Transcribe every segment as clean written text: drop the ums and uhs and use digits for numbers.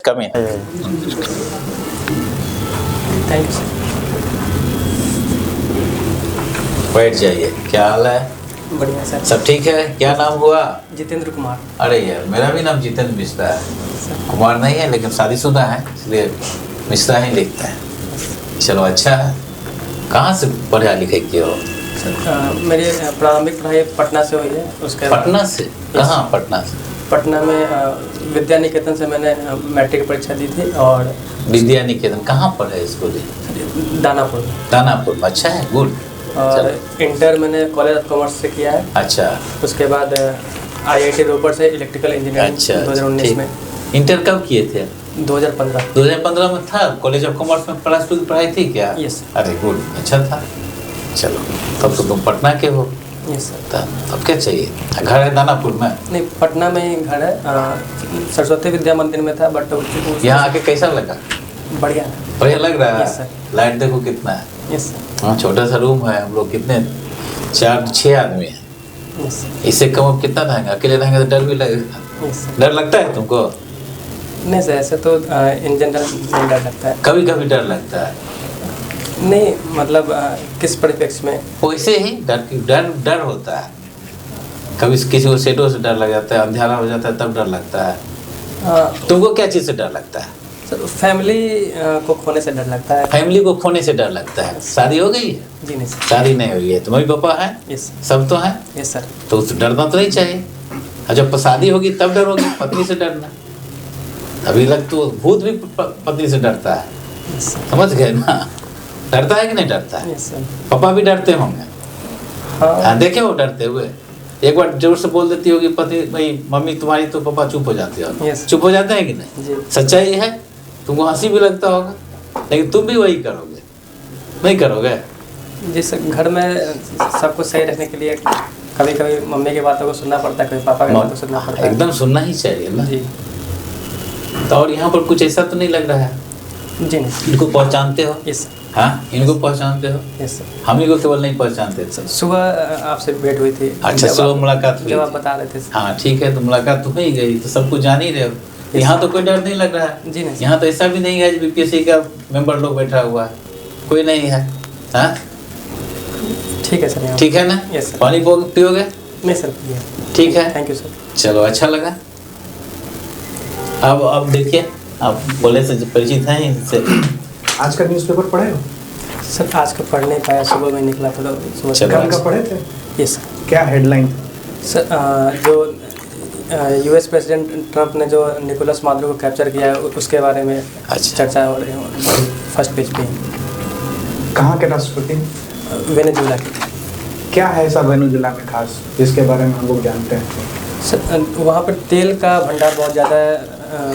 Come in. Thank you sir. बैठ जाइए। क्या हाल है? बढ़िया सर। सब ठीक है? क्या नाम हुआ? जितेंद्र कुमार। अरे यार, मेरा भी नाम जितेंद्र मिश्रा है। कुमार नहीं है, लेकिन शादीशुदा है, इसलिए मिश्रा ही लिखते हैं। चलो अच्छा है। कहाँ से पढ़ा लिखे किए हो? सर मेरी प्रारंभिक पढ़ाई पटना से हुई है। उसके बाद पटना से? कहाँ पटना से? पटना में विद्या निकेतन से मैंने मैट्रिक परीक्षा दी थी। और विद्या निकेतन कहाँ पर है स्कूल? दानापुर। दानापुर में। अच्छा है, गुड। और इंटर मैंने कॉलेज ऑफ कॉमर्स से किया है। अच्छा। उसके बाद IIT रोपड़ से इलेक्ट्रिकल इंजीनियरिंग अच्छा, 2019 में। इंटर कब किए थे? 2015। 2015 में था। कॉलेज ऑफ कॉमर्स में प्लस टू की पढ़ाई थी क्या? यस। अरे गुड, अच्छा था। चलो, तब तो तुम पटना के हो। Yes sir. अब क्या चाहिए? घर है दानापुर में? नहीं, पटना में ही घर है। सरस्वती विद्या मंदिर में था, बट यहाँ आके कैसा लगा? बढ़िया। बढ़िया लग रहा है। Yes sir. लाइट देखो कितना है। Yes sir. हाँ, छोटा सा रूम है। हम लोग कितने 4-6 आदमी हैं। यस इससे कम अब कितना रहेंगे? अकेले रहेंगे तो डर भी लगेगा। Yes sir. डर लगता है तुमको? नहीं सर, ऐसे तो इन जनरल नहीं डर लगता है। कभी कभी डर लगता है। नहीं मतलब किस परिप्रेक्ष्य में? वैसे ही डर होता है। कभी किसी को शेडो से डर लग जाता है, अंधेरा हो जाता है, तब डर लगता है। तुमको क्या चीज़ से डर लगता है? सर फैमिली को खोने से डर लगता है। फैमिली को खोने से डर लगता है। शादी हो गई है? जी नहीं सर। शादी नहीं हुई है। तुम्हारे पापा है? यस। सब तो है? Yes sir. तो डरना तो नहीं चाहिए। और जब शादी होगी तब डरोगे, पत्नी से डरना। अभी लग तो भूत भी पत्नी से डरता है। Yes sir. समझ गए ना? डरता है कि नहीं डरता है? Yes sir. पापा भी डरते होंगे। हाँ। देखे हो डरते हुए? एक बार जोर से बोल देती होगी पति, भाई मम्मी तुम्हारी, तो पापा चुप हो जाते हो। Yes. चुप हो जाते हैं कि नहीं? जी। सच्चाई है। तुमको हंसी भी लगता होगा, लेकिन तुम भी वही करोगे, नहीं करोगे? जी सर, घर में सबको सही रखने के लिए कभी कभी मम्मी की बातों को सुनना पड़ता है, कभी पापा की बातों को सुनना पड़ता है। एकदम सुनना ही चाहिए ना। जी। तो और यहाँ पर कुछ ऐसा तो नहीं लग रहा है? जी नहीं। इनको पहचानते हो? Yes sir. हाँ, इनको पहचानते हो? Yes sir. हम ही को केवल नहीं पहचानते थे। सुबह आपसे भेंट हुई थी। अच्छा, सुबह मुलाकात हुई जब आप थी। बता रहे थे। हाँ ठीक है, तो मुलाकात तो हो ही गई, तो सब कुछ जान ही रहे हो। यहाँ तो कोई डर नहीं लग रहा है। जी नहीं। यहाँ तो ऐसा भी नहीं है BPSC का मेंबर लोग बैठा हुआ है, कोई नहीं है। हाँ ठीक है सर। ठीक है ना? Yes sir. पानी पियोगे? नहीं सर। ठीक है, थैंक यू सर। चलो अच्छा लगा। अब देखिए, आप बोले से परिचित हैं इनसे। आज का न्यूज़पेपर पढ़े हो? सर आज का पढ़ नहीं पाया, सुबह में निकला था तो सुबह। चलो, कल का पढ़े थे? Yes sir. क्या हेडलाइन? सर जो US प्रेसिडेंट ट्रंप ने जो निकोलस मादुरो को कैप्चर किया है, उसके बारे में अच्छा। चर्चा हो रही है फर्स्ट पेज पे। कहाँ के राष्ट्रपति? वेनेजुएला के। क्या है ऐसा वेनेजुएला में खास जिसके बारे में हम लोग जानते हैं? सर वहाँ पर तेल का भंडार बहुत ज़्यादा है,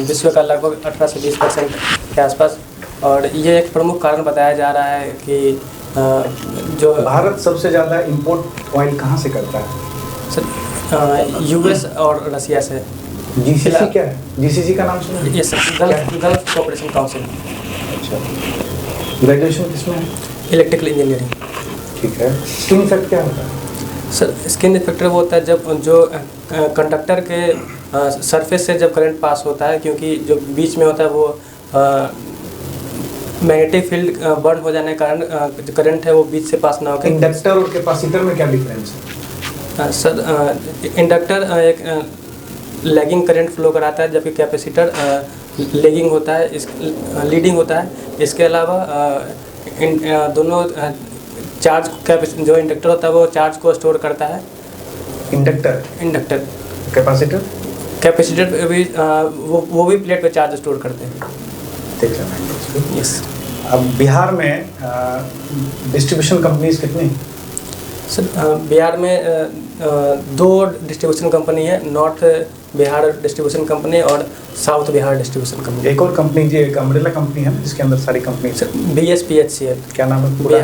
विश्व का लगभग 18 से 20% के आसपास। और ये एक प्रमुख कारण बताया जा रहा है कि जो भारत सबसे ज़्यादा इंपोर्ट ऑयल कहाँ से करता है? सर US और रसिया से। GCC क्या है? GCC का नाम सुना है? Yes sir, gulf cooperation council. अच्छा, ग्रेजुएशन किसमें है? Electrical engineering. ठीक है। स्किन इफेक्ट क्या होता है? सर स्किन इफेक्टर वो होता है जब जो कंडक्टर के सरफेस से जब करंट पास होता है, क्योंकि जो बीच में होता है वो मैग्नेटिक फील्ड बर्न हो जाने के कारण जो करंट है वो बीच से पास ना होकर। इंडक्टर और कैपेसिटर में क्या डिफरेंस है? सर इंडक्टर एक लैगिंग करंट फ्लो कराता है, जबकि कैपेसिटर लैगिंग होता है, लीडिंग होता है। इसके अलावा दोनों चार्ज जो इंडक्टर होता है वो चार्ज को स्टोर करता है। इंडक्टर। कैपेसिटर भी वो भी प्लेट पे चार्ज स्टोर करते हैं। देख लेना। यस। अब बिहार में डिस्ट्रीब्यूशन कंपनीज कितनी? सर बिहार में 2 डिस्ट्रीब्यूशन कंपनी है, नॉर्थ बिहार डिस्ट्रीब्यूशन कंपनी और साउथ बिहार डिस्ट्रीब्यूशन कंपनी। एक और कंपनी जी, एक अम्ब्रेला कंपनी है जिसके अंदर सारी कंपनी। Sir BSPHCL। क्या नाम है पूरा?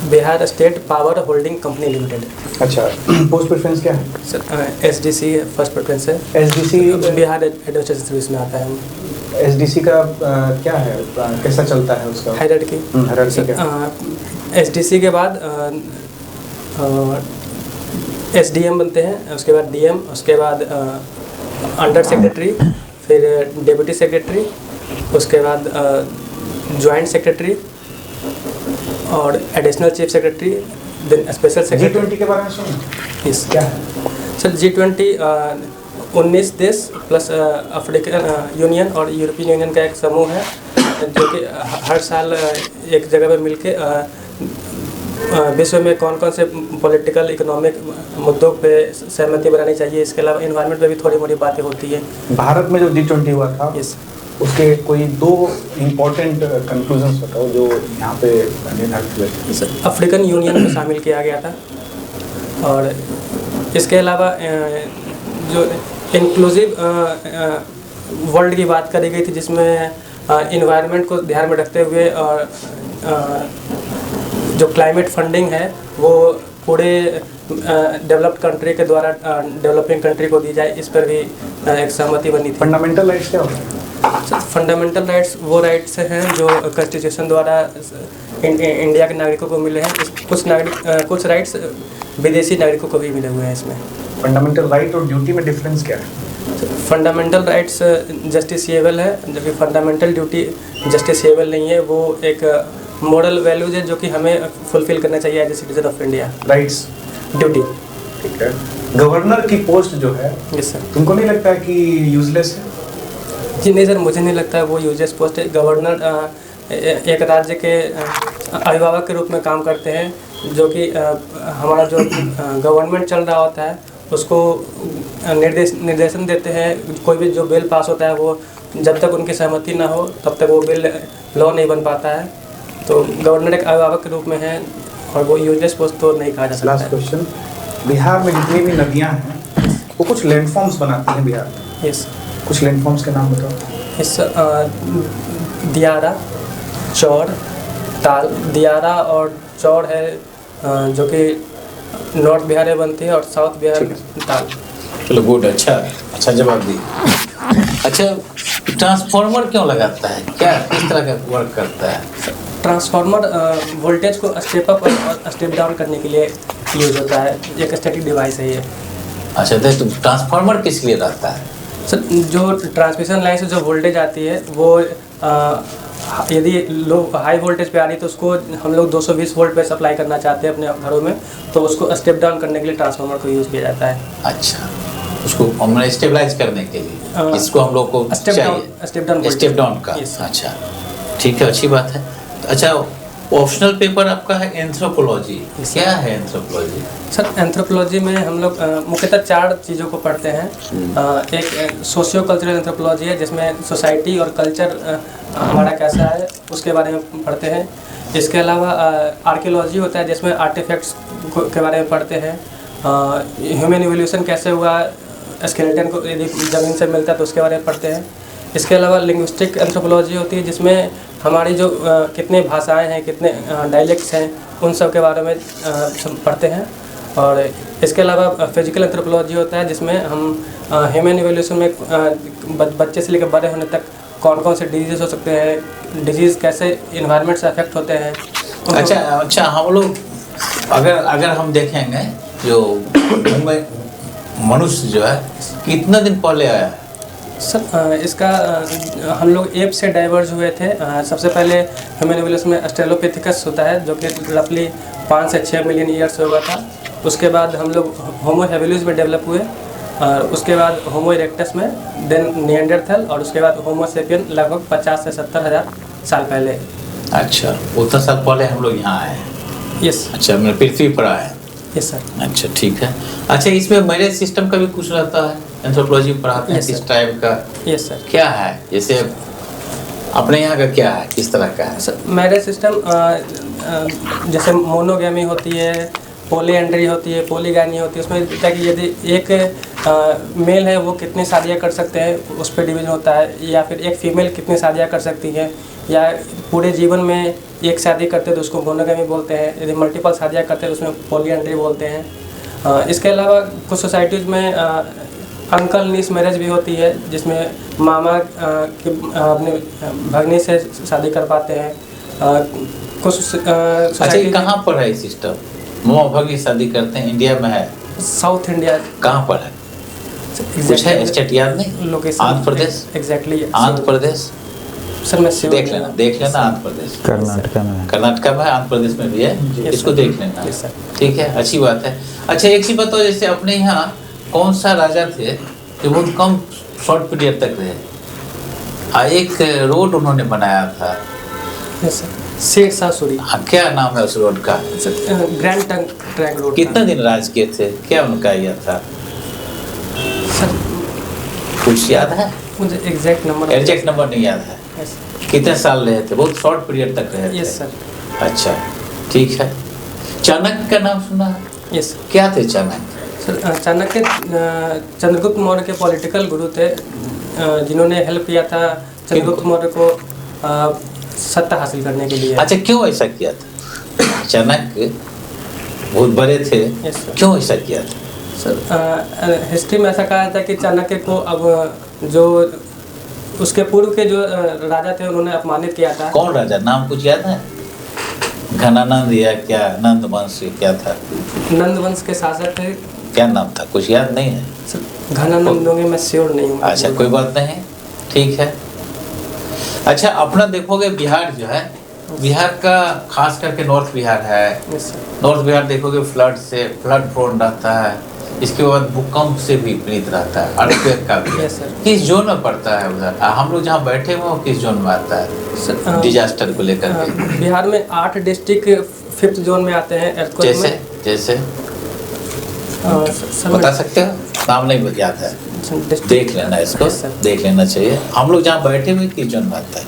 Bihar state power holding company limited. अच्छा, पोस्ट प्रेफरेंस क्या है? सर SDC फर्स्ट प्रेफरेंस है। SDC बिहार एडमिनिस्ट्रेशन सर्विस में आता है। SDC का क्या है, कैसा चलता है उसका हायरार्की? SDC के बाद SDM बनते हैं, उसके बाद DM, उसके बाद अंडर सेक्रेटरी, फिर डिप्टी सेक्रेटरी, उसके बाद जॉइंट सेक्रेटरी और additional chief secretary, then special secretary. G20 के बारे में सुनिए। यस क्या है? सर, G20 19 देश प्लस अफ्रीकन यूनियन और यूरोपियन यूनियन का एक समूह है, जो कि हर साल एक जगह पे मिलके विश्व में कौन कौन से पॉलिटिकल इकोनॉमिक मुद्दों पे सहमति बनानी चाहिए। इसके अलावा इन्वायरमेंट पे भी थोड़ी मोटी बातें होती है। भारत में जो G20 हुआ था, यस, उसके कोई 2 इम्पोर्टेंट कंक्लूजन्स बताओ जो यहाँ पे निर्धारित हुए। सर, अफ्रीकन यूनियन को शामिल किया गया था, और इसके अलावा जो इंक्लूसिव वर्ल्ड की बात करी गई थी, जिसमें इन्वायरमेंट को ध्यान में रखते हुए और जो क्लाइमेट फंडिंग है वो पूरे डेवलप्ड कंट्री के द्वारा डेवलपिंग कंट्री को दी जाए, इस पर भी एक सहमति बनी थी। फंडामेंटल राइट्स क्या होता है? फंडामेंटल राइट्स वो राइट्स हैं जो कॉन्स्टिट्यूशन द्वारा इंडिया के नागरिकों को मिले हैं। कुछ राइट्स विदेशी नागरिकों को भी मिले हुए हैं इसमें। फंडामेंटल राइट और ड्यूटी में डिफरेंस क्या है? फंडामेंटल राइट्स जस्टिसिएबल है, जबकि फंडामेंटल ड्यूटी जस्टिसिएबल नहीं है। वो एक मॉरल वैल्यूज है जो कि हमें फुलफिल करना चाहिए as a citizen of India. Rights, duty. ठीक है। गवर्नर की पोस्ट जो है, यस सर। तुमको नहीं लगता है कि यूजलेस है? जी नहीं सर, मुझे नहीं लगता है वो यूजलेस पोस्ट है। गवर्नर एक राज्य के अभिभावक के रूप में काम करते हैं, जो कि हमारा जो गवर्नमेंट चल रहा होता है उसको निर्देशन देते हैं। कोई भी जो बिल पास होता है वो जब तक उनकी सहमति ना हो तब तक वो बिल लॉ नहीं बन पाता है। तो गवर्नर एक अभिभावक के रूप में है और वो यूजलेस पोस्ट तो नहीं कहा जा सकता। लास्ट क्वेश्चन, बिहार में जितनी भी नदियाँ हैं वो कुछ लैंडफॉर्म्स बनाती हैं बिहार में। यस, कुछ लैंडफॉर्म्स के नाम बताओ। इस दियारा, चौर, ताल। दियारा और चौर है जो कि नॉर्थ बिहार में बनती है और साउथ बिहार में ताल। चलो गुड, अच्छा जवाब दी। अच्छा, ट्रांसफार्मर क्यों लगाता है, क्या किस तरह का वर्क करता है? ट्रांसफार्मर वोल्टेज को स्टेप अप और स्टेप डाउन करने के लिए यूज होता है। एक स्टैटिक डिवाइस है ये। अच्छा, तो ट्रांसफार्मर किस लिए रहता है? सर, जो ट्रांसमिशन लाइन से जो वोल्टेज आती है वो यदि लो हाई वोल्टेज पे आ रही है तो उसको हम लोग 220 वोल्ट पे सप्लाई करना चाहते हैं अपने घरों में, तो उसको स्टेप डाउन करने के लिए ट्रांसफार्मर को यूज़ किया जाता है। अच्छा, उसको हमने स्टेबलाइज करने के लिए इसको हम लोग को स्टेप डाउन का। अच्छा, ठीक है, अच्छी बात है। अच्छा, ऑप्शनल पेपर आपका है एंथ्रोपोलॉजी। क्या है एंथ्रोपोलॉजी? सर, एंथ्रोपोलॉजी में हम लोग मुख्यतः 4 चीज़ों को पढ़ते हैं। एक सोशियो कल्चरल एंथ्रोपोलॉजी है, जिसमें सोसाइटी और कल्चर हमारा कैसा है उसके बारे में पढ़ते हैं। इसके अलावा आर्कियोलॉजी होता है, जिसमें आर्टिफैक्ट्स के बारे में पढ़ते हैं। ह्यूमन इवोल्यूशन कैसे हुआ, स्केलेटन को यदि ज़मीन से मिलता है तो उसके बारे में पढ़ते हैं। इसके अलावा लिंग्विस्टिक एंथ्रोपोलॉजी होती है, जिसमें हमारी जो कितने भाषाएं हैं, कितने डायलेक्ट्स हैं, उन सब के बारे में पढ़ते हैं। और इसके अलावा फिजिकल एंथ्रोपोलॉजी होता है, जिसमें हम ह्यूमन इवोल्यूशन में बच्चे से लेकर बड़े होने तक कौन कौन से डिजीज़ हो सकते हैं, डिजीज़ कैसे इन्वायरमेंट से अफेक्ट होते हैं। अच्छा, हम लोग अगर हम देखेंगे जो मनुष्य जो है कितना दिन पहले आया है? सर, इसका हम लोग एप से डाइवर्ज हुए थे। सबसे पहले ह्यूमन इवोल्यूशन में ऑस्ट्रेलोपिथेकस होता है, जो कि रफली 5 से 6 मिलियन ईयर्स हुआ था। उसके बाद हम लोग होमो हैबिलिस में डेवलप हुए, और उसके बाद होमो इरेक्टस में, देन निएंडरथल, और उसके बाद होमो सेपियन लगभग 50 से 70 हज़ार साल पहले। अच्छा, उतना साल पहले हम लोग यहाँ आए? यस। अच्छा, मेरे पृथ्वी पर आए? Yes sir. अच्छा, ठीक है। अच्छा, इसमें मैरिज सिस्टम का भी कुछ रहता है, एंथ्रोपोलॉजी पढ़ाते हैं किस टाइप का? Yes sir. क्या है, जैसे अपने यहाँ का क्या है, किस तरह का है? सर, मैरिज सिस्टम जैसे मोनोगैमी होती है, पॉलीएंड्री होती है, पॉलीगैमी होती है। उसमें ताकि यदि एक मेल है वो कितनी शादियाँ कर सकते हैं उस पर डिवीजन होता है, या फिर एक फीमेल कितनी शादियाँ कर सकती है, या पूरे जीवन में एक शादी करते हैं तो उसको मोनोगैमी बोलते हैं। यदि मल्टीपल शादियाँ करते हैं तो उसमें पॉलीएंड्री बोलते हैं। इसके अलावा कुछ सोसाइटीज़ में अंकल नीस मैरिज भी होती है, जिसमें मामा अपने भगनी से शादी कर पाते हैं। कुछ अच्छा, कहाँ पर है सिस्टम? मामा भगनी शादी करते हैं, इंडिया में है? South India. कहाँ पर है? कुछ है स्टेट याद नहीं? Location Andhra Pradesh? Exactly Andhra Pradesh sir मैं sure देख नहीं लेना, हूँ। देख लेना। आंध्र प्रदेश, कर्नाटका में है। कर्नाटका में, आंध्र प्रदेश में भी है, इसको देख लेना। Yes, sir. ठीक है, अच्छी बात है। अच्छा एक चीज बताओ, जैसे अपने यहाँ कौन सा राजा थे जो बहुत कम शॉर्ट पीरियड तक रहे? एक रोड उन्होंने बनाया था, Yes, sir. शेरशाह सूरी क्या नाम है उस रोड का? ग्रैंड ट्रैंक रोड कितना दिन राज किए थे, क्या उनका यह था, सर कुछ याद है? मुझे एग्जैक्ट नंबर नहीं याद है। कितने साल रहे थे? बहुत शॉर्ट पीरियड तक रहे थे। Yes sir. अच्छा ठीक है। चाणक्य का नाम सुना है? यस क्या थे चाणक्य? सर चाणक्य चंद्रगुप्त मौर्य के पॉलिटिकल गुरु थे, जिन्होंने हेल्प किया था चंद्रगुप्त मौर्य को सत्ता हासिल करने के लिए। अच्छा क्यों ऐसा किया था? चाणक्य बहुत बड़े थे, Yes, sir. क्यों ऐसा किया था? सर हिस्ट्री में ऐसा कहा जाता है कि चाणक्य को अब जो उसके पूर्व के जो राजा थे उन्होंने अपमानित किया था। कौन राजा, नाम कुछ याद है? घनानंद या क्या, नंद वंश क्या था? नंद वंश के शासक थे। क्या नाम था, कुछ याद नहीं है? सर घनानंद होंगे, मैं श्योर नहीं हूँ। अच्छा कोई बात नहीं, ठीक है। अच्छा अपना देखोगे बिहार जो है, बिहार का खास करके नॉर्थ बिहार है, Yes, sir. नॉर्थ बिहार देखोगे फ्लड प्रोन रहता है, इसके बाद भूकंप से भी पीड़ित रहता है, अर्थक्वेक का भी। Yes, sir. किस जोन में पड़ता है उधर? हम लोग जहाँ बैठे हुए हैं किस जोन में आता है सर डिजास्टर को लेकर के? बिहार में 8 डिस्ट्रिक्ट 5th जोन में आते हैं earthquake जैसे में। जैसे सर बता सकते हो? नाम नहीं याद है, देख लेना इसको, Yes, sir. देख लेना चाहिए। हम लोग जहाँ बैठे हुए किस जोन में आता है?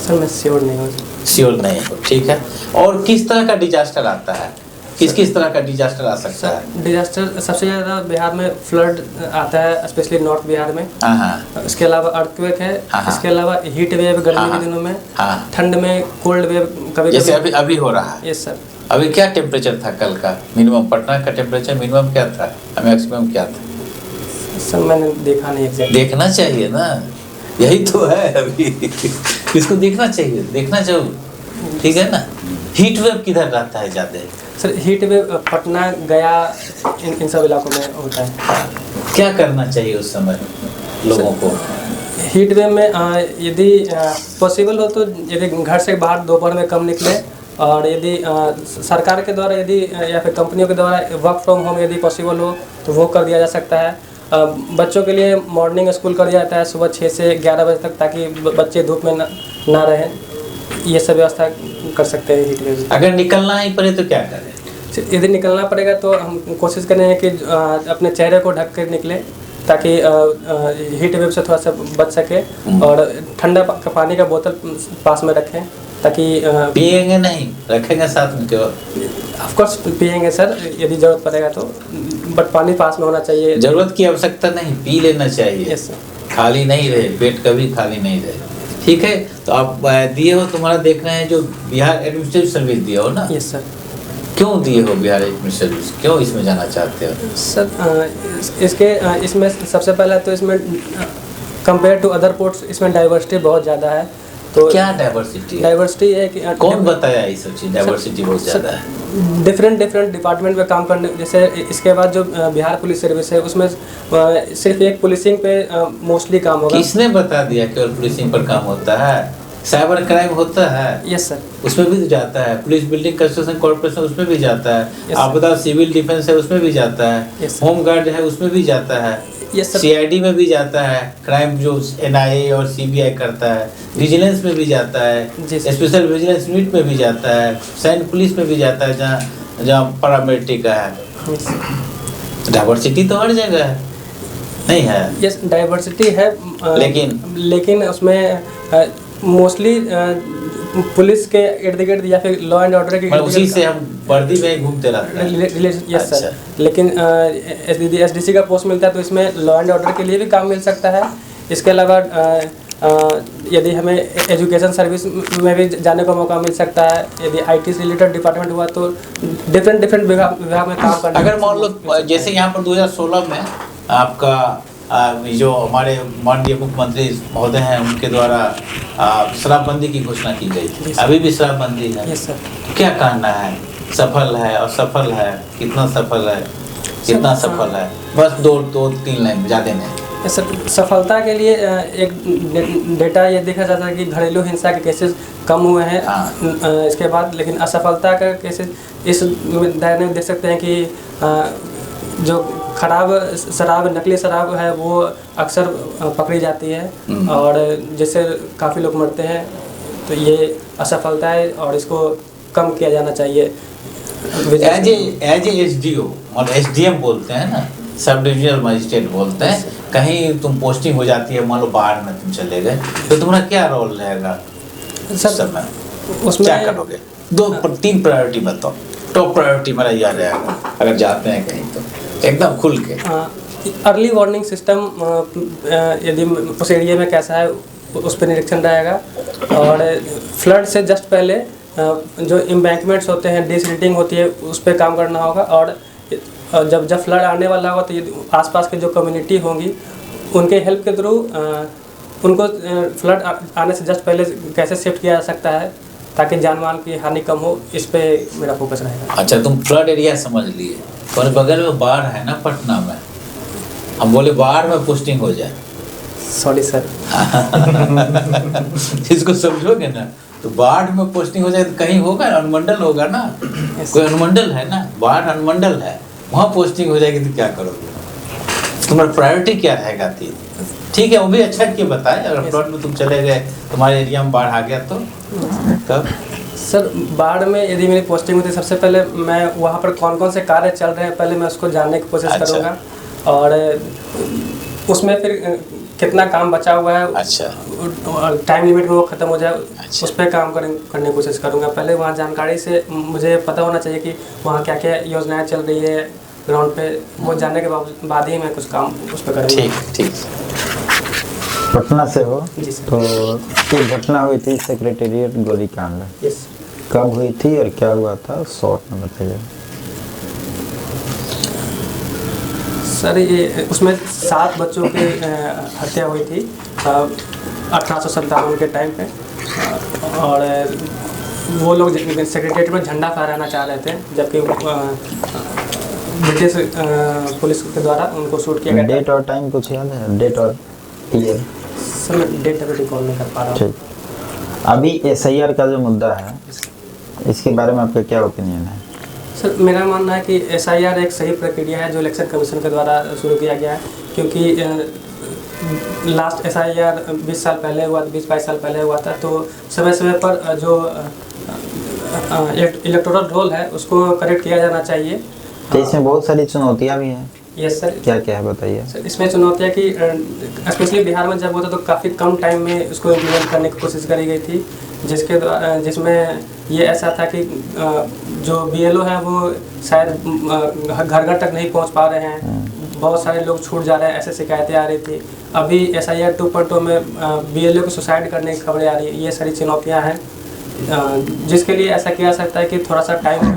सर मैं श्योर नहीं हूँ। श्योर नहीं हो, ठीक है। और किस तरह का डिजास्टर आता है, किस किस तरह का डिजास्टर आ सकता है? डिजास्टर सबसे ज़्यादा बिहार में फ्लड आता है, स्पेशली नॉर्थ बिहार में। हाँ हाँ इसके अलावा अर्थक्वेक है। हाँ, हाँ। इसके अलावा हीट वेव गर्मी हाँ, के दिनों में, हाँ। ठंड में कोल्ड वेव कभी जैसे अभी अभी हो रहा है। Yes sir. अभी क्या टेम्परेचर था कल का? मिनिमम पटना का टेम्परेचर मिनिमम क्या था, मैक्सिमम क्या था? सर मैंने देखा नहीं एग्जैक्ट। देखना चाहिए ना, यही तो है अभी इसको देखना चाहिए, देखना चाहिए, ठीक है ना। हीट वेव किधर रहता है ज़्यादा? सर हीट वेव पटना गया इन सब इलाकों में होता है। क्या करना चाहिए उस समय लोगों को? हीट वेव में यदि पॉसिबल हो तो यदि घर से बाहर दोपहर में कम निकले, और यदि सरकार के द्वारा यदि या फिर कंपनियों के द्वारा वर्क फ्रॉम होम यदि पॉसिबल हो तो वो कर दिया जा सकता है। बच्चों के लिए मॉर्निंग स्कूल कर दिया जाता है सुबह 6 से 11 बजे तक, ताकि बच्चे धूप में ना रहें। ये सब व्यवस्था कर सकते हैं हीट वेव। अगर निकलना ही पड़े तो क्या करें? यदि निकलना पड़ेगा तो हम कोशिश करें कि अपने चेहरे को ढक कर निकले, ताकि हीट वेव से थोड़ा सा बच सके। और ठंडा पानी का बोतल पास में रखें, ताकि पिएंगे नहीं, रखेंगे साथ में क्यों? ऑफ कोर्स पिएंगे सर यदि ज़रूरत पड़ेगा तो, बट पानी पास में होना चाहिए। जरूरत की आवश्यकता नहीं, पी लेना चाहिए। Yes sir. खाली नहीं रहे, पेट कभी खाली नहीं रहे, ठीक है। तो आप दिए हो, तुम्हारा देख रहे हैं जो बिहार एडमिनिस्ट्रेटिव सर्विस दिए हो ना, यस सर। क्यों दिए हो बिहार एडमिनिस्ट्रेटिव सर्विस, क्यों इसमें जाना चाहते हो? सर इसमें सबसे पहला तो इसमें कंपेयर टू अदर पोर्ट्स इसमें डाइवर्सिटी बहुत ज़्यादा है। तो क्या डाइवर्सिटी है? डाइवर्सिटी है कि कौन बताया ये सब चीज़? डाइवर्सिटी बहुत ज़्यादा है। डिफरेंट डिपार्टमेंट में काम करने, जैसे इसके बाद जो बिहार पुलिस सर्विस है उसमें सिर्फ एक पुलिसिंग पे मोस्टली काम होगा। किसने बता दिया केवल पुलिसिंग पर काम होता है? साइबर क्राइम होता है, यस सर। उसमें भी जाता है। पुलिस बिल्डिंग कंस्ट्रक्शन कॉर्पोरेशन उसमें भी जाता है। Yes, आपदा सिविल डिफेंस है उसमें भी जाता है। Yes, sir. होम गार्ड है उसमें भी जाता है। Yes sir. सीआईडी में भी जाता है, क्राइम जो एनआईए और सीबीआई करता है। विजिलेंस में भी जाता है, जी सर। स्पेशल विजिलेंस यूनिट में भी जाता है, सैन्य पुलिस में भी जाता है, जहाँ जहाँ पैरामिलिट्री का है। डाइवर्सिटी तो हर जगह है, नहीं है? यस डाइवर्सिटी है, लेकिन उसमें मोस्टली पुलिस के इर्द गिर्द या फिर लॉ एंड ऑर्डर के मतलब उसी से हम वर्दी में ही घूमते रहते हैं। Yes sir. लेकिन एसडीसी का पोस्ट मिलता है तो इसमें लॉ एंड ऑर्डर के लिए भी काम मिल सकता है। इसके अलावा यदि हमें एजुकेशन सर्विस में भी जाने का मौका मिल सकता है। यदि आईटी से रिलेटेड डिपार्टमेंट हुआ तो डिफरेंट विभाग में काम करना। अगर मान लो जैसे यहाँ पर 2016 में आपका जो हमारे माननीय मुख्यमंत्री महोदय हैं उनके द्वारा शराबबंदी की घोषणा की गई थी, अभी भी शराबबंदी है। Yes sir. क्या कहना है, सफल है, असफल है, कितना सफल है? कितना सफल है? बस दो तीन लाइन, ज़्यादा नहीं। सफलता के लिए एक डेटा ये देखा जाता है कि घरेलू हिंसा के केसेस कम हुए हैं। इसके बाद लेकिन असफलता का केसेस इस दायरे में देख सकते हैं कि जो खराब शराब, नकली शराब है वो अक्सर पकड़ी जाती है और जिससे काफ़ी लोग मरते हैं। तो ये असफलता है और इसको कम किया जाना चाहिए। एज ए SDO और SDM बोलते हैं ना, सब डिविजनल मजिस्ट्रेट बोलते हैं, कहीं तुम पोस्टिंग हो जाती है, मान लो बाहर में तुम चले गए, तो तुम्हारा क्या रोल रहेगा समय? उसमें क्या करोगे? 2-3 प्रायोरिटी बताओ। टॉप प्रायोरिटी मेरा यह रहेगा अगर जाते हैं कहीं तो, एकदम खुल के। अर्ली वार्निंग सिस्टम यदि उस एरिया में कैसा है उस पर निरीक्षण रहेगा। और फ्लड से जस्ट पहले जो एम्बैंकमेंट्स होते हैं, डिसरिटिंग होती है, उस पर काम करना होगा। और जब फ्लड आने वाला होगा तो ये आसपास के जो कम्युनिटी होंगी उनके हेल्प के थ्रू उनको फ्लड आने से जस्ट पहले कैसे शिफ्ट किया जा सकता है ताकि जान माल की हानि कम हो, इस पे मेरा फोकस रहेगा। अच्छा, तुम फ्लड एरिया समझ लिए, और बगल में बाढ़ है ना पटना में, हम बोले बाढ़ में पोस्टिंग हो जाए। Sorry sir. इसको समझोगे ना, तो बाढ़ में पोस्टिंग हो जाए तो कहीं होगा, अनुमंडल होगा ना, कोई अनुमंडल है ना, बाढ़ अनुमंडल है, वहाँ पोस्टिंग हो जाएगी तो क्या करोगे? तुम्हारा प्रायोरिटी क्या रहेगा? ठीक है, वो भी अच्छा किया बताए। अगर फ्लड में तुम चले गए, तुम्हारे एरिया में बाढ़ आ गया तो तब? सर बाढ़ में यदि मेरी पोस्टिंग होती है, सबसे पहले मैं वहाँ पर कौन कौन से कार्य चल रहे हैं पहले मैं उसको जानने की कोशिश करूँगा। और उसमें फिर कितना काम बचा हुआ है, टाइम लिमिट में वो ख़त्म हो जाए, उस पर काम करने की कोशिश करूँगा। पहले वहाँ जानकारी से मुझे पता होना चाहिए कि वहाँ क्या क्या योजनाएं चल रही है ग्राउंड पे, वो जानने के बाद ही मैं कुछ काम उस पर करूँगा। ठीक। पटना से हो तो एक घटना हुई थी सेक्रेटेरिएट गोलीकांड, कब हुई थी और क्या हुआ था, शॉर्ट में बताइए। सर ये उसमें 7 बच्चों की हत्या हुई थी 1857 के टाइम पे। और वो लोग सेक्रेटेरिएट में झंडा फहराना चाह रहे थे, जबकि ब्रिटिश पुलिस के द्वारा उनको शूट किया गया। डेट और टाइम कुछ याद है? डेट और ईयर? सर मैं डेट अभी रिकॉल नहीं कर पा रहा हूँ। अभी SIR का जो मुद्दा है, इसके बारे में आपका क्या ओपिनियन है? सर मेरा मानना है कि SIR एक सही प्रक्रिया है जो इलेक्शन कमीशन के द्वारा शुरू किया गया है, क्योंकि लास्ट SIR 20 साल पहले हुआ, 20-22 साल पहले हुआ था। तो समय समय पर जो इलेक्टोरल रोल है उसको करेक्ट किया जाना चाहिए। तो इसमें बहुत सारी चुनौतियाँ भी हैं। Yes sir. क्या क्या है बताइए। सर इसमें चुनौतियाँ कि स्पेशली बिहार में जब होता तो काफ़ी कम टाइम में उसको इम्प्लीमेंट करने की कोशिश करी गई थी, जिसमें ये ऐसा था कि जो BLO है वो शायद घर घर तक नहीं पहुंच पा रहे हैं, बहुत सारे लोग छूट जा रहे हैं, ऐसे शिकायतें आ रही थी। अभी SIR 2.0 में BLO को सुसाइड करने की खबरें आ रही है। ये सारी चुनौतियाँ हैं जिसके लिए ऐसा किया जा सकता है कि थोड़ा सा टाइम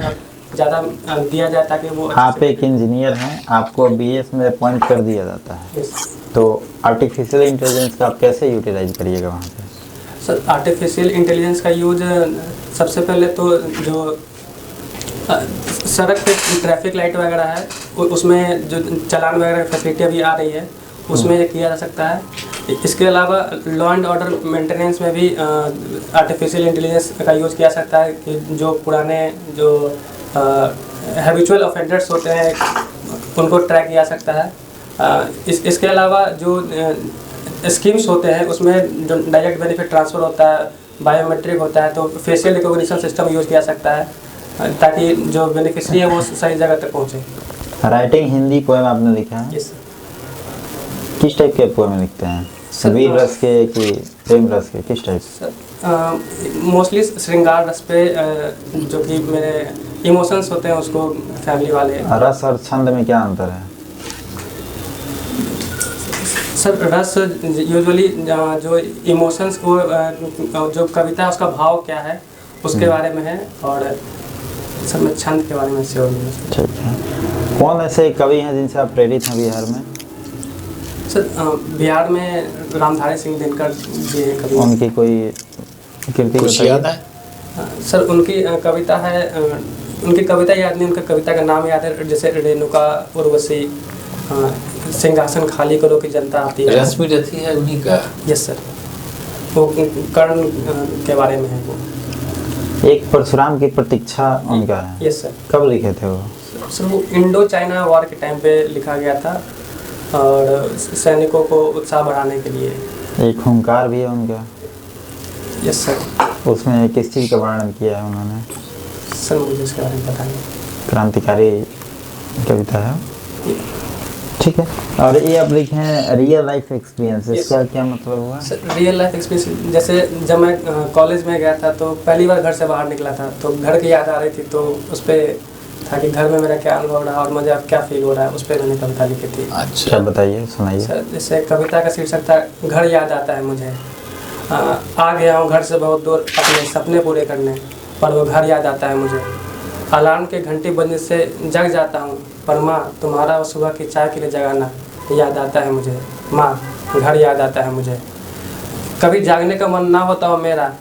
ज़्यादा दिया जाए ताकि वो। आप एक इंजीनियर हैं, आपको BS में अपॉइंट कर दिया जाता है, तो आर्टिफिशियल इंटेलिजेंस का आप कैसे यूटिलाइज करिएगा वहाँ पे? सर आर्टिफिशियल इंटेलिजेंस का यूज सबसे पहले तो जो सड़क पे ट्रैफिक लाइट वगैरह है उसमें जो चालान वगैरह की फैसिलिटी अभी आ रही है उसमें ये किया जा सकता है। इसके अलावा लॉ एंड ऑर्डर मेंटेनेंस में भी आर्टिफिशियल इंटेलिजेंस का यूज़ किया जा सकता है कि जो पुराने जो हैबिचुअल ऑफेंडर्स होते हैं उनको ट्रैक किया जा सकता है। इसके अलावा जो स्कीम्स होते हैं उसमें जो डायरेक्ट बेनिफिट ट्रांसफ़र होता है, बायोमेट्रिक होता है, तो फेशियल रिकॉग्निशन सिस्टम यूज़ किया जा सकता है ताकि जो बेनिफिशियरी है वो सही जगह तक पहुँचे। राइटिंग हिंदी पोएम आपने लिखा है? यस। किस टाइप के पोएम लिखते हैं? वीर रस के कि प्रेम रस के, किस टाइप? मोस्टली श्रृंगार रस पे जो कि मेरे इमोशंस होते हैं उसको फैमिली वाले। रस और छंद में क्या अंतर है? सर रस यूजुअली जो इमोशंस को जो कविता है उसका भाव क्या है उसके बारे में है, और सर मैं छंद के बारे में श्योर नहीं हूँ। ठीक है। कौन ऐसे कवि हैं जिनसे आप प्रेरित हैं बिहार में? सर बिहार में रामधारी सिंह दिनकर जी हैं कवि। उनकी कोई कृति कुछ याद है? सर उनकी कविता है उनकी कविता याद नहीं, उनका कविता का नाम याद है, जैसे रेणुका उर्वशी, सिंहासन खाली करो कि जनता आती है। रश्मि रथी है उन्हीं का। यस सर, वो कर्ण के बारे में है वो। एक परशुराम की प्रतीक्षा उनका है। Yes sir. कब लिखे थे वो? सर वो इंडो चाइना वॉर के टाइम पे लिखा गया था, और सैनिकों को उत्साह बढ़ाने के लिए। एक हुंकार भी है उनका। Yes sir. उसमें किस चीज़ का वर्णन किया है उन्होंने? सर मुझे इसके बारे में पता नहीं। क्रांतिकारी कविता है, ठीक है। और ये आप लिखे हैं रियल लाइफ एक्सपीरियंस, इसका क्या मतलब हुआ? सर रियल लाइफ एक्सपीरियंस, जैसे जब मैं कॉलेज में गया था तो पहली बार घर से बाहर निकला था, तो घर की याद आ रही थी, तो उस पर था कि घर में मेरा क्या अनुभव रहा और मुझे अब क्या फील हो रहा है, उस पर मैंने कविता लिखी थी। अच्छा, क्या बताइए, सुनाइए। सर जैसे कविता का शीर्षक था घर याद आता है मुझे। आ गया हूँ घर से बहुत दूर अपने सपने पूरे करने, पर वो घर याद आता है मुझे। अलार्म के घंटी बजने से जग जाता हूँ, पर माँ तुम्हारा वो सुबह की चाय के लिए जगाना याद आता है मुझे। माँ घर याद आता है मुझे। कभी जागने का मन ना होता हो मेरा,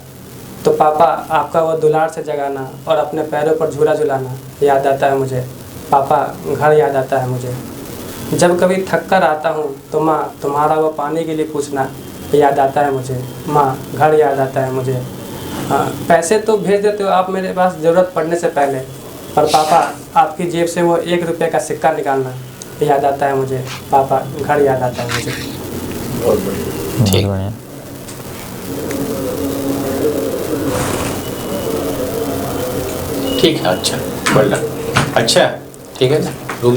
तो पापा आपका वो दुलार से जगाना और अपने पैरों पर झूला झुलाना याद आता है मुझे। पापा घर याद आता है मुझे। जब कभी थक कर आता हूँ तो माँ तुम्हारा वो पानी के लिए पूछना याद आता है मुझे। माँ घर याद आता है मुझे। पैसे तो भेज देते हो आप मेरे पास ज़रूरत पड़ने से पहले, पर पापा आपकी जेब से वो 1 रुपये का सिक्का निकालना याद आता है मुझे। पापा घर याद आता है मुझे। बहुत बढ़िया। ठीक बढ़िया। ठीक है, अच्छा, बढ़िया, अच्छा, ठीक है ना।